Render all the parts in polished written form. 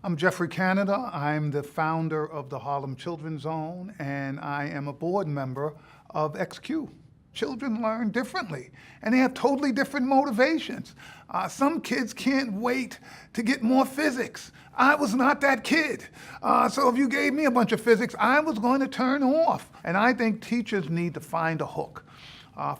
I'm Geoffrey Canada. I'm the founder of the Harlem Children's Zone, and I am a board member of XQ. Children learn differently, and they have totally different motivations. Some kids can't wait to get more physics. I was not that kid. So if you gave me a bunch of physics, I was going to turn off. And I think teachers need to find a hook.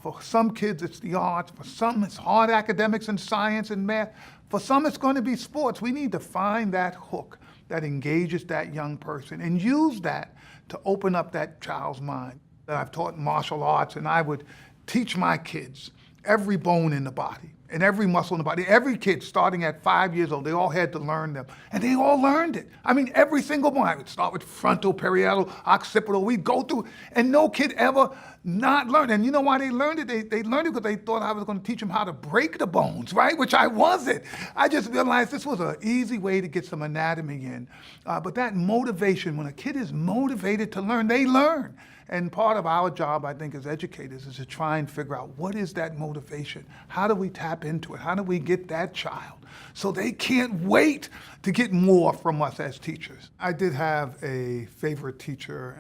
For some kids, it's the arts. For some, it's hard academics and science and math. For some, it's going to be sports. We need to find that hook that engages that young person and use that to open up that child's mind. I've taught martial arts, and I would teach my kids every bone in the body and every muscle in the body. Every kid starting at 5 years old, they all had to learn them. And they all learned it. I mean, every single one. I would start with frontal, parietal, occipital. We'd go through, and no kid ever not learned. And you know why they learned it? They learned it because they thought I was going to teach them how to break the bones, right? Which I wasn't. I just realized this was an easy way to get some anatomy in. But that motivation, when a kid is motivated to learn, they learn. And part of our job, I think, as educators is to try and figure out what is that motivation? How do we tap into it? How do we get that child so they can't wait to get more from us as teachers? I did have a favorite teacher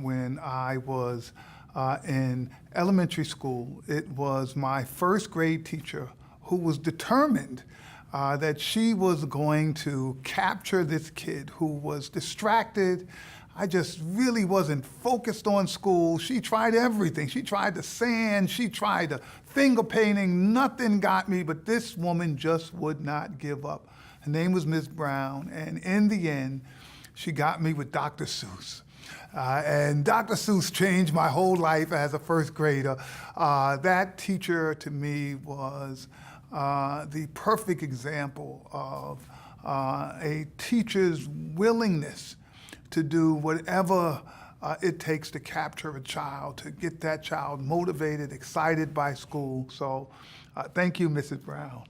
when I was in elementary school. It was my first grade teacher who was determined that she was going to capture this kid who was distracted. I just really wasn't focused on school. She tried everything. She tried the sand, she tried the finger painting, nothing got me, but this woman just would not give up. Her name was Ms. Brown, and in the end, she got me with Dr. Seuss. And Dr. Seuss changed my whole life as a first grader. That teacher to me was the perfect example of a teacher's willingness to do whatever it takes to capture a child, to get that child motivated, excited by school. So thank you, Mrs. Brown.